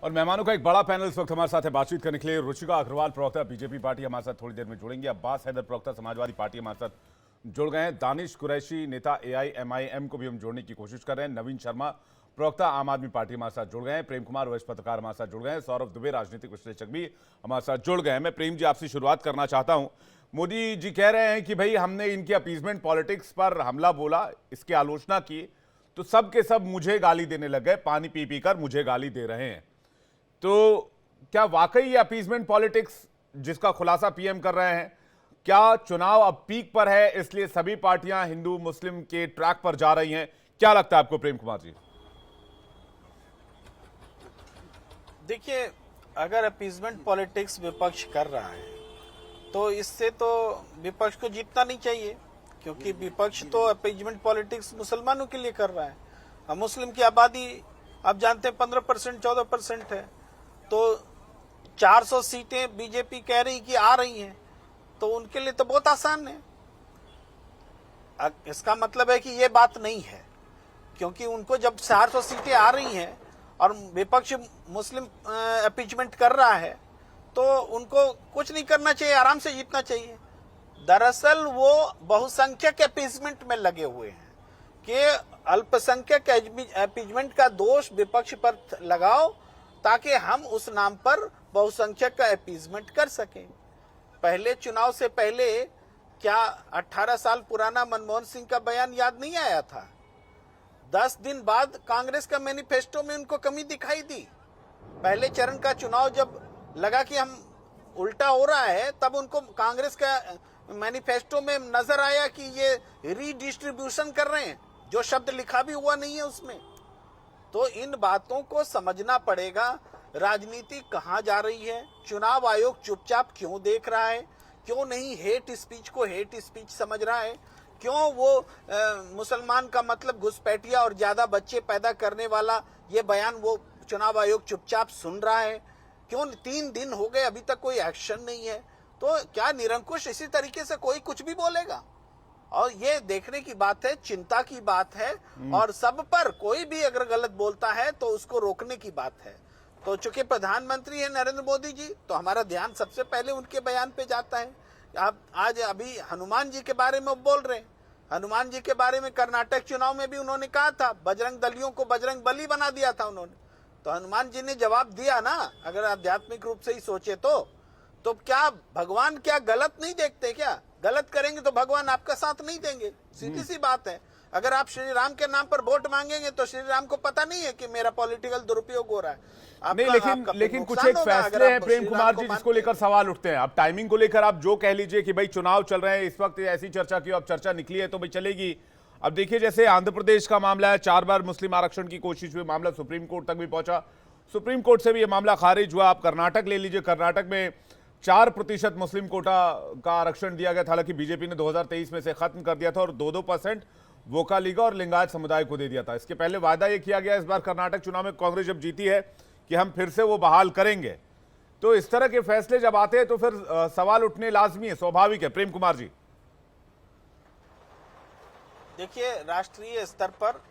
और मेहमानों का एक बड़ा पैनल इस वक्त हमारे साथ है बातचीत करने के लिए। रुचिका अग्रवाल, प्रवक्ता बीजेपी पार्टी, हमारे साथ थोड़ी देर में जुड़ेंगे। अब्बास हैदर, प्रवक्ता समाजवादी पार्टी, हमारे साथ जुड़ गए हैं। दानिश कुरैशी, नेता AIMIM को भी हम जोड़ने की कोशिश कर रहे हैं। नवीन शर्मा, प्रवक्ता आम आदमी पार्टी, हमारे साथ जुड़ गए हैं। प्रेम कुमार, वरिष्ठ पत्रकार, हमारे साथ जुड़ गए हैं। सौरभ दुबे, राजनीतिक विश्लेषक, भी हमारे साथ जुड़ गए हैं। मैं प्रेम जी आपसे शुरुआत करना चाहता हूं। मोदी जी कह रहे हैं कि भाई हमने इनकी अपीजमेंट पॉलिटिक्स पर हमला बोला, इसकी आलोचना की, तो सब के सब मुझे गाली देने लग गए, पानी पी पी कर मुझे गाली दे रहे हैं। तो क्या वाकई ये अपीजमेंट पॉलिटिक्स जिसका खुलासा पीएम कर रहे हैं, क्या चुनाव अब पीक पर है इसलिए सभी पार्टियां हिंदू मुस्लिम के ट्रैक पर जा रही हैं? क्या लगता है आपको प्रेम कुमार जी? देखिए, अगर अपीजमेंट पॉलिटिक्स विपक्ष कर रहा है तो इससे तो विपक्ष को जीतना नहीं चाहिए, क्योंकि विपक्ष तो अपीजमेंट पॉलिटिक्स मुसलमानों के लिए कर रहा है। अब मुस्लिम की आबादी आप जानते हैं 15% 14% है, तो 400 सीटें बीजेपी कह रही कि आ रही हैं, तो उनके लिए तो बहुत आसान है। इसका मतलब है कि ये बात नहीं है, क्योंकि उनको जब 400 सीटें आ रही हैं और विपक्ष मुस्लिम अपीजमेंट कर रहा है, तो उनको कुछ नहीं करना चाहिए, आराम से जीतना चाहिए। दरअसल वो बहुसंख्यक अपीजमेंट में लगे हुए हैं कि अल्पसंख्यक अपीजमेंट का दोष विपक्ष पर लगाओ ताकि हम उस नाम पर बहुसंख्यक का अपीजमेंट कर सकें। पहले चुनाव से पहले क्या 18 साल पुराना मनमोहन सिंह का बयान याद नहीं आया था? 10 दिन बाद कांग्रेस का मैनिफेस्टो में उनको कमी दिखाई दी। पहले चरण का चुनाव जब लगा कि हम उल्टा हो रहा है, तब उनको कांग्रेस का मैनिफेस्टो में नजर आया कि ये रीडिस्ट्रीब्यूशन कर रहे हैं, जो शब्द लिखा भी हुआ नहीं है उसमें। तो इन बातों को समझना पड़ेगा, राजनीति कहां जा रही है। चुनाव आयोग चुपचाप क्यों देख रहा है? क्यों नहीं हेट स्पीच को हेट स्पीच समझ रहा है? क्यों वो मुसलमान का मतलब घुसपैठिया और ज्यादा बच्चे पैदा करने वाला ये बयान वो चुनाव आयोग चुपचाप सुन रहा है? क्यों 3 दिन हो गए अभी तक कोई एक्शन नहीं है? तो क्या निरंकुश इसी तरीके से कोई कुछ भी बोलेगा? और ये देखने की बात है, चिंता की बात है, और सब पर कोई भी अगर गलत बोलता है तो उसको रोकने की बात है। तो चूंकि प्रधानमंत्री है नरेंद्र मोदी जी, तो हमारा ध्यान सबसे पहले उनके बयान पे जाता है। आप आज अभी हनुमान जी के बारे में बोल रहे हैं। हनुमान जी के बारे में कर्नाटक चुनाव में भी उन्होंने कहा था, बजरंग दलियों को बजरंग बली बना दिया था उन्होंने। तो हनुमान जी ने जवाब दिया ना, अगर आध्यात्मिक रूप से ही सोचे तो क्या भगवान क्या गलत नहीं देखते? क्या गलत करेंगे तो भगवान आपका साथ नहीं देंगे? सीधी सी बात है। अगर आप श्री राम के नाम पर वोट मांगेंगे तो श्री राम को पता नहीं है कि मेरा पॉलिटिकल दुरुपयोग हो रहा है। नहीं, लेकिन कुछ एक फैसले हैं प्रेम कुमार जी जिसको लेकर सवाल उठते हैं। अब टाइमिंग को लेकर आप जो कह लीजिए कि भाई चुनाव चल रहे हैं इस वक्त, ऐसी चर्चा की, अब चर्चा निकली है तो भाई चलेगी। अब देखिए, जैसे आंध्र प्रदेश का मामला है, 4 बार मुस्लिम आरक्षण की कोशिश हुई, मामला सुप्रीम कोर्ट तक भी पहुंचा, सुप्रीम कोर्ट से भी ये मामला खारिज हुआ। आप कर्नाटक ले लीजिए, कर्नाटक में 4% मुस्लिम कोटा का आरक्षण दिया गया था, हालांकि बीजेपी ने 2023 में से खत्म कर दिया था, और 2% वोकालिगा और लिंगायत समुदाय को दे दिया था। इसके पहले वादा यह किया गया इस बार कर्नाटक चुनाव में कांग्रेस जब जीती है कि हम फिर से वो बहाल करेंगे। तो इस तरह के फैसले जब आते हैं तो फिर सवाल उठने लाजमी है, स्वाभाविक है। प्रेम कुमार जी, देखिए, राष्ट्रीय स्तर पर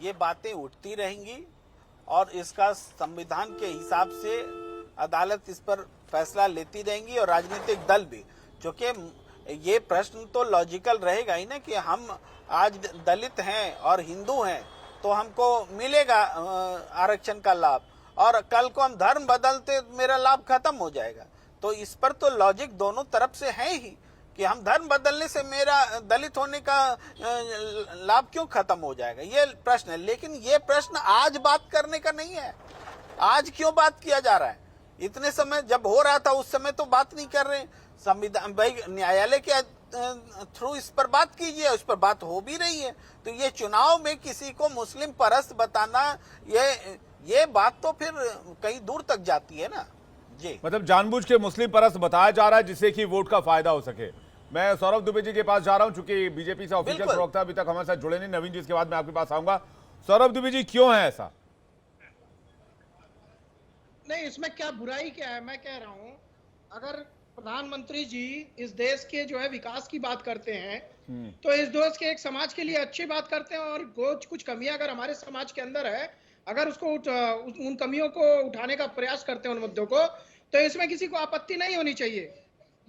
ये बातें उठती रहेंगी और इसका संविधान के हिसाब से अदालत इस पर फैसला लेती रहेंगी, और राजनीतिक दल भी। क्योंकि ये प्रश्न तो लॉजिकल रहेगा ही ना कि हम आज दलित हैं और हिंदू हैं तो हमको मिलेगा आरक्षण का लाभ, और कल को हम धर्म बदलते मेरा लाभ खत्म हो जाएगा। तो इस पर तो लॉजिक दोनों तरफ से है ही कि हम धर्म बदलने से मेरा दलित होने का लाभ क्यों खत्म हो जाएगा, ये प्रश्न है। लेकिन ये प्रश्न आज बात करने का नहीं है। आज क्यों बात किया जा रहा है? इतने समय जब हो रहा था उस समय तो बात नहीं कर रहे। संविधान भाई न्यायालय के थ्रू इस पर बात कीजिए, उस पर बात हो भी रही है। तो ये चुनाव में किसी को मुस्लिम परस्त बताना, ये बात तो फिर कहीं दूर तक जाती है ना जी। मतलब जानबूझ के मुस्लिम परस्त बताया जा रहा है जिससे कि वोट का फायदा हो सके। मैं सौरभ दुबे जी के पास जा रहा हूं, चूंकि बीजेपी से ऑफिशियल प्रवक्ता अभी तक हमारे साथ जुड़े नहीं। नवीन जी, इसके बाद मैं आपके पास आऊंगा। सौरभ दुबे जी, क्यों है ऐसा? नहीं, इसमें क्या बुराई क्या है? मैं कह रहा हूं, अगर प्रधानमंत्री जी इस देश के जो है विकास की बात करते हैं तो इस देश के एक समाज के लिए अच्छी बात करते हैं, और कुछ कमियां अगर हमारे समाज के अंदर है, अगर उसको उन कमियों को उठाने का प्रयास करते हैं, उन मुद्दों को, तो इसमें किसी को आपत्ति नहीं होनी चाहिए।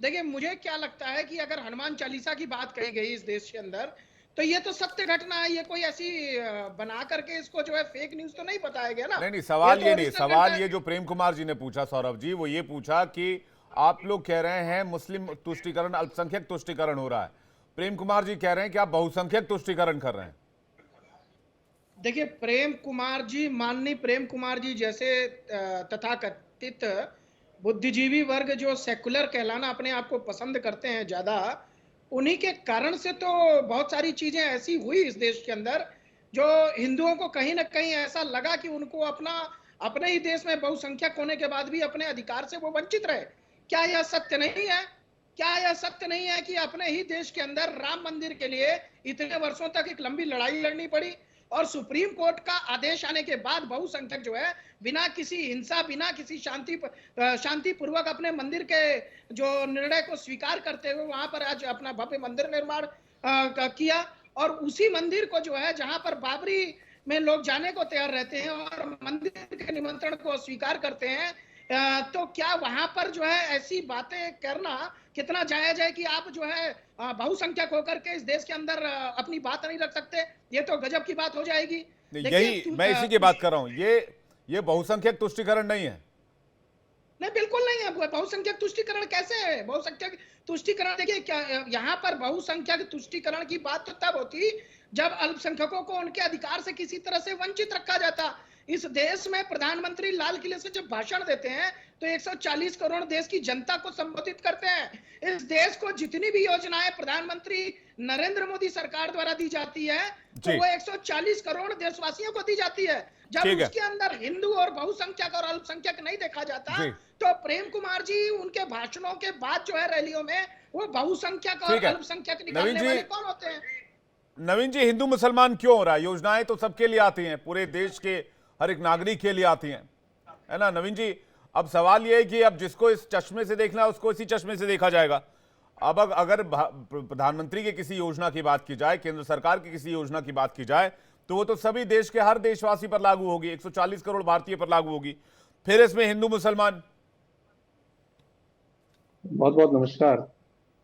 देखिए, मुझे क्या लगता है कि अगर हनुमान चालीसा की बात कही गई इस देश के अंदर, तो ये तो सत्य घटना है, ये कोई ऐसी बना करके इसको जो है फेक न्यूज तो नहीं बताया गया ना। नहीं, सवाल तो ये नहीं, original सवाल घटना ये जो प्रेम कुमार जी ने पूछा, सौरभ जी, वो ये पूछा कि आप लोग कह रहे हैं मुस्लिम तुष्टीकरण, अल्पसंख्यक तुष्टीकरण हो रहा है। प्रेम कुमार जी कह रहे हैं कि आप बहुसंख्यक तुष्टीकरण कर रहे हैं। देखिए, प्रेम कुमार जी, माननीय प्रेम कुमार जी जैसे तथाकथित बुद्धिजीवी वर्ग जो सेकुलर कहलाना अपने आप को पसंद करते हैं ज्यादा, उन्हीं के कारण से तो बहुत सारी चीजें ऐसी हुई इस देश के अंदर, जो हिंदुओं को कहीं ना कहीं ऐसा लगा कि उनको अपने ही देश में बहुसंख्यक होने के बाद भी अपने अधिकार से वो वंचित रहे। क्या यह सत्य नहीं है? क्या यह सत्य नहीं है कि अपने ही देश के अंदर राम मंदिर के लिए इतने वर्षों तक एक लंबी लड़ाई लड़नी पड़ी, और सुप्रीम कोर्ट का आदेश आने के बाद बहुसंख्यक जो है बिना किसी हिंसा, बिना किसी शांतिपूर्वक अपने मंदिर के जो निर्णय को स्वीकार करते हुए वहां पर आज अपना भव्य मंदिर निर्माण किया। और उसी मंदिर को जो है, जहां पर बाबरी में लोग जाने को तैयार रहते हैं और मंदिर के निमंत्रण को स्वीकार करते हैं, तो क्या वहां पर जो है ऐसी बातें करना कितना जायज है कि आप जो है बहुसंख्यक होकर के इस देश के अंदर अपनी बात नहीं रख सकते? ये तो गजब की बात हो जाएगी। यही मैं इसी की बात कर रहा हूं, ये बहुसंख्यक तुष्टीकरण नहीं है। नहीं, बिल्कुल नहीं है। बहुसंख्यक तुष्टीकरण कैसे है? बहुसंख्यक तुष्टीकरण, देखिए, क्या यहाँ पर बहुसंख्यक तुष्टीकरण की बात तो तब होती जब अल्पसंख्यकों को उनके अधिकार से किसी तरह से वंचित रखा जाता। इस देश में प्रधानमंत्री लाल किले से जब भाषण देते हैं तो 140 करोड़ देश की जनता को संबोधित करते हैं। इस देश को जितनी भी योजनाएं प्रधानमंत्री नरेंद्र मोदी सरकार द्वारा दी जाती है, तो वो 140 करोड़ देशवासियों को दी जाती है। जब उसके अंदर हिंदू और बहुसंख्यक और अल्पसंख्यक नहीं देखा जाता, तो प्रेम कुमार जी उनके भाषणों के बाद जो है रैलियों में वो बहुसंख्यक और अल्पसंख्यक निकालने वाले कौन होते हैं? नवीन जी, हिंदू मुसलमान क्यों हो रहा है? योजनाएं तो सबके लिए आती हैं, पूरे देश के हर एक नागरिक के लिए आती हैं, है ना नवीन जी? अब सवाल यह है कि अब जिसको इस चश्मे से देखना है उसको इसी चश्मे से देखा जाएगा। अब अगर प्रधानमंत्री की किसी योजना की बात की जाए, केंद्र सरकार की किसी योजना की बात की जाए, तो वो तो सभी देश के हर देशवासी पर लागू होगी, 140 करोड़ भारतीय पर लागू होगी। फिर इसमें हिंदू मुसलमान। बहुत बहुत नमस्कार।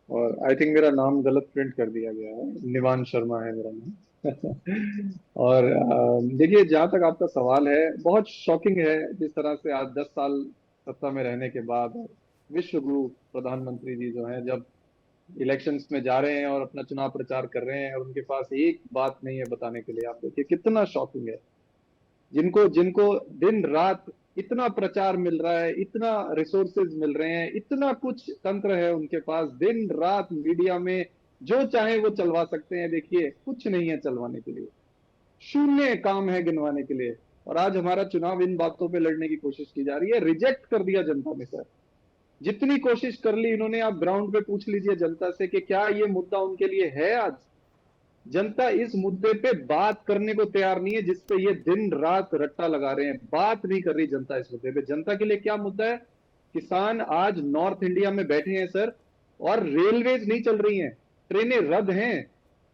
और आई थिंक मेरा नाम गलत प्रिंट कर दिया गया है, निवान शर्मा है मेरा नाम। और देखिए, जहां तक आपका सवाल है, बहुत शॉकिंग है जिस तरह से आज 10 साल सत्ता में रहने के बाद विश्व गुरु प्रधानमंत्री जी जो हैं, जब इलेक्शंस में जा रहे हैं और अपना चुनाव प्रचार कर रहे हैं और उनके पास एक बात नहीं है बताने के लिए। आप देखिए कितना शॉकिंग है। जिनको जिनको दिन रात इतना प्रचार मिल रहा है, इतना रिसोर्सेज मिल रहे हैं, इतना कुछ तंत्र है उनके पास, दिन रात मीडिया में जो चाहे वो चलवा सकते हैं। देखिए, कुछ नहीं है चलवाने के लिए, शून्य काम है गिनवाने के लिए। और आज हमारा चुनाव इन बातों पे लड़ने की कोशिश की जा रही है। रिजेक्ट कर दिया जनता ने सर, जितनी कोशिश कर ली इन्होंने। आप ग्राउंड पे पूछ लीजिए जनता से कि क्या ये मुद्दा उनके लिए है। आज जनता इस मुद्दे पे बात करने को तैयार नहीं है, जिसपे ये दिन रात रट्टा लगा रहे हैं। बात नहीं कर रही जनता इस मुद्दे पे। जनता के लिए क्या मुद्दा है? किसान आज नॉर्थ इंडिया में बैठे हैं सर, और रेलवेज नहीं चल रही हैं, ट्रेनें रद्द हैं।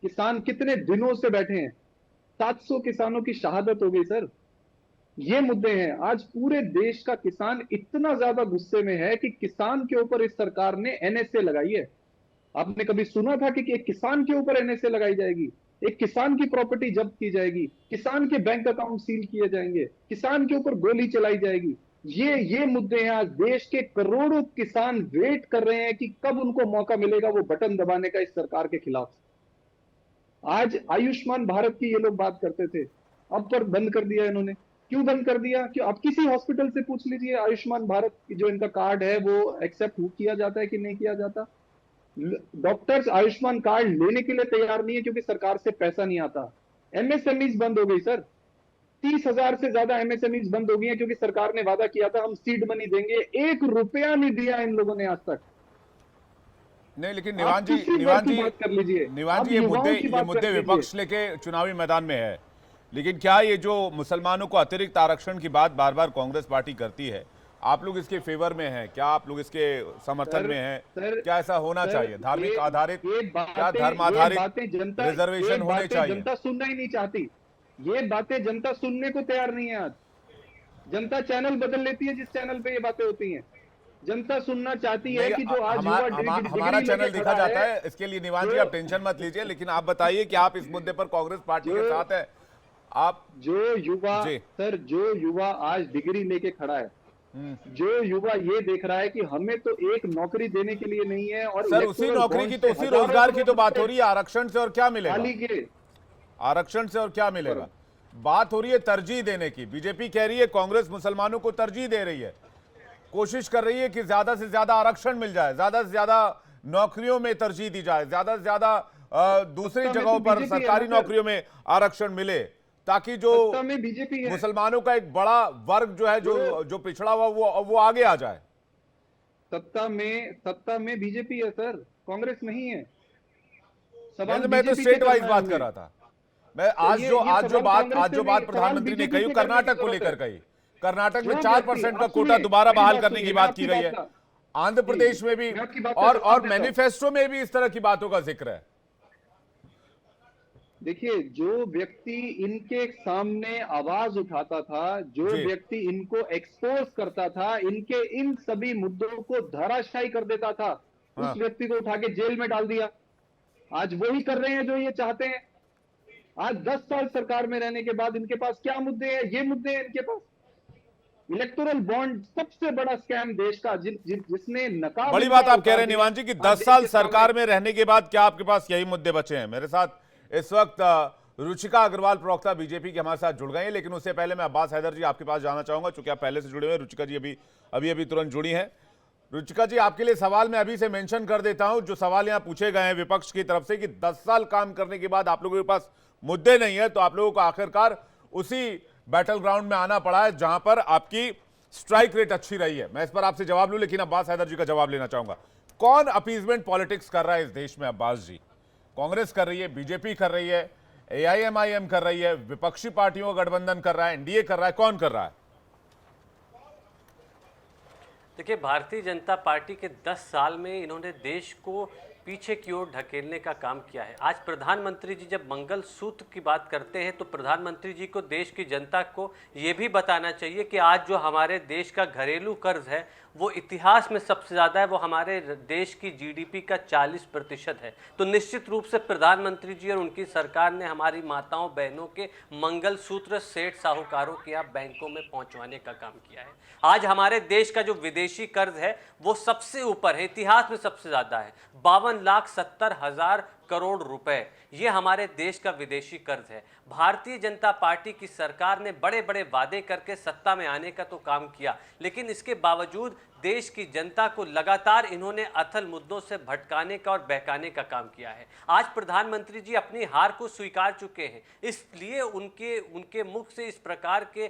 किसान कितने दिनों से बैठे हैं, 700 किसानों की शहादत हो गई सर। ये मुद्दे हैं। आज पूरे देश का किसान इतना ज्यादा गुस्से में है कि किसान के ऊपर इस सरकार ने एनएसए लगाई है। आपने कभी सुना था कि एक किसान के ऊपर एनएसए लगाई जाएगी? एक किसान की प्रॉपर्टी जब्त की जाएगी, किसान के बैंक अकाउंट सील किए जाएंगे, किसान के ऊपर गोली चलाई जाएगी? ये मुद्दे हैं। आज देश के करोड़ों किसान वेट कर रहे हैं कि कब उनको मौका मिलेगा वो बटन दबाने का इस सरकार के खिलाफ। आज आयुष्मान भारत की ये लोग बात करते थे, अब पर बंद कर दिया इन्होंने। क्यों बंद कर दिया? कि आप किसी हॉस्पिटल से पूछ लीजिए, आयुष्मान भारत जो इनका कार्ड है वो एक्सेप्ट किया जाता है कि नहीं किया जाता। डॉक्टर्स आयुष्मान कार्ड लेने के लिए तैयार नहीं है क्योंकि सरकार से पैसा नहीं आता। एमएसएमईज बंद हो गई सर, 30,000 से ज्यादा एमएसएमईज बंद हो गई है क्योंकि सरकार ने वादा किया था हम सीड मनी देंगे। 1 रुपया नहीं दिया इन लोगों ने आज तक। नहीं, लेकिन निवान जी बात कर लीजिए। निवान जी, ये मुद्दे विपक्ष लेके चुनावी मैदान में है, लेकिन क्या ये जो मुसलमानों को अतिरिक्त आरक्षण की बात बार बार कांग्रेस पार्टी करती है, आप लोग इसके फेवर में हैं? क्या आप लोग इसके समर्थन में हैं? क्या ऐसा होना चाहिए? धार्मिक आधारित, क्या धर्म आधारित रिजर्वेशन होने चाहिए? जनता सुनना ही नहीं चाहती। ये बातें जनता सुनने को तैयार नहीं है। आज जनता चैनल बदल लेती है जिस चैनल पे ये बातें होती हैं। जनता सुनना चाहती है कि जो आज युवा हमारा डिग्री चैनल लेके देखा खड़ा जाता है, इसके लिए निवान जी आप टेंशन मत लीजिए, लेकिन आप बताइए कि आप इस मुद्दे पर कांग्रेस पार्टी के साथ है। आप जो युवा जी। सर, जो युवा आज डिग्री लेके खड़ा है, जो युवा ये देख रहा है कि हमें तो एक नौकरी देने के लिए नहीं है, और सर उसी इलेक्टोरल नौकरी की बॉन्ड तो से उसी हजारों रोजगार की तो करोड़ बात हो रही है, आरक्षण से और क्या मिलेगा? खाली के आरक्षण से और क्या मिलेगा? बात हो रही है तरजीह देने की। बीजेपी कह रही है कांग्रेस मुसलमानों को तरजीह दे रही है, कोशिश कर रही है कि ज्यादा से ज्यादा आरक्षण मिल जाए, ज्यादा से ज्यादा नौकरियों में तरजीह दी जाए, ज्यादा से ज्यादा दूसरी जगहों पर बीजेपी है सरकारी ना सर। नौकरियों में आरक्षण मिले, ताकि जो सत्ता में बीजेपी है। मुसलमानों का एक बड़ा वर्ग जो है, जो पिछड़ा हुआ, वो आगे आ जाए। सत्ता में बीजेपी है सर, कांग्रेस नहीं है। सवाल मैं तो बीजेपी से स्टेट वाइज करना है बात कर हमें। रहा था। मैं आज ये जो सवाल बात कांग्रेस से नहीं, प्रधानमंत्री ने बीजेपी कही, से करने की कर्नाटक को जरूरत लेकर है। कही। कर्नाटक में जो 4% का आप कोटा सुनिए, दोबारा मेरी बहाल बात करने की सुनिए, बात मैं की आपकी गई है। बात आंध्र प्रदेश में भी मैं आपकी बात और का जवाब देता हूं। मैनिफेस्टो में भी इस तरह की बातों का जिक्र है। देखिए, जो व्यक्ति इनके सामने आवाज उठाता था, जो जी। व्यक्ति इनको एक्सपोज करता था, इनके इन सभी मुद्दों को धराशायी कर देता था, हाँ। उस व्यक्ति को उठा के जेल में डाल दिया। आज वही कर रहे हैं जो ये चाहते हैं। आज 10 साल सरकार में रहने के बाद इनके पास क्या मुद्दे हैं? ये मुद्दे हैं इनके पास। इलेक्टोरल बॉन्ड सबसे बड़ा स्कैम देश का, जिसने नकाब बड़ी इनका बात आप कह उतार रहे हैं दिया। निवान जी कि आज 10 देश साल के सामने- सरकार में रहने के बाद क्या आपके पास यही मुद्दे बचे हैं? मेरे साथ इस वक्त रुचिका अग्रवाल प्रवक्ता बीजेपी के हमारे साथ जुड़ गए हैं, लेकिन उससे पहले मैं अब्बास हैदर जी आपके पास जाना चाहूंगा, क्योंकि आप पहले से जुड़े हुए हैं। रुचिका जी अभी तुरंत जुड़ी हैं। रुचिका जी, आपके लिए सवाल मैं अभी से मेंशन कर देता हूं, जो सवाल यहां पूछे गए हैं विपक्ष की तरफ से कि 10 साल काम करने के बाद आप लोगों के पास मुद्दे नहीं है, तो आप लोगों को आखिरकार उसी बैटल ग्राउंड में आना पड़ा है जहां पर आपकी स्ट्राइक रेट अच्छी रही है। मैं इस पर आपसे जवाब लूं, लेकिन अब्बास हैदर जी का जवाब लेना चाहूंगा। कौन अपीजमेंट पॉलिटिक्स कर रहा है इस देश में अब्बास जी? कांग्रेस कर रही है, बीजेपी कर रही है, एआईएमआईएम कर रही है, विपक्षी पार्टियों का गठबंधन कर रहा है, एनडीए कर रहा है, कौन कर रहा है? देखिए, भारतीय जनता पार्टी के 10 साल में इन्होंने देश को पीछे की ओर ढकेलने का काम किया है। आज प्रधानमंत्री जी जब मंगल सूत्र की बात करते हैं तो प्रधानमंत्री जी को देश की जनता को ये भी बताना चाहिए कि आज जो हमारे देश का घरेलू कर्ज है वो इतिहास में सबसे ज़्यादा है, वो हमारे देश की जीडीपी का 40% है। तो निश्चित रूप से प्रधानमंत्री जी और उनकी सरकार ने हमारी माताओं बहनों के मंगल सूत्र सेठ साहूकारों के यहाँ बैंकों में पहुँचवाने का काम किया है। आज हमारे देश का जो विदेशी कर्ज है वो सबसे ऊपर है, इतिहास में सबसे ज़्यादा है, 52,70,000 करोड़ रुपए, ये हमारे देश का विदेशी कर्ज है। भारतीय जनता पार्टी की सरकार ने बड़े बड़े वादे करके सत्ता में आने का तो काम किया, लेकिन इसके बावजूद देश की जनता को लगातार इन्होंने अथल मुद्दों से भटकाने का और बहकाने का काम किया है। आज प्रधानमंत्री जी अपनी हार को स्वीकार चुके हैं, इसलिए उनके मुख से इस प्रकार के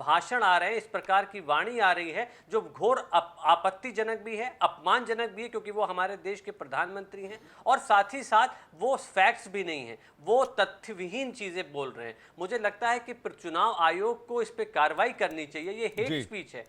भाषण आ रहे हैं, इस प्रकार की वाणी आ रही है जो घोर आपत्तिजनक भी है, अपमानजनक भी है, क्योंकि वो हमारे देश के प्रधानमंत्री हैं और साथ ही साथ वो फैक्ट्स भी नहीं हैं, वो तथ्यविहीन चीजें बोल रहे हैं। मुझे लगता है कि चुनाव आयोग को इस पे कार्रवाई करनी चाहिए। ये हेट स्पीच है।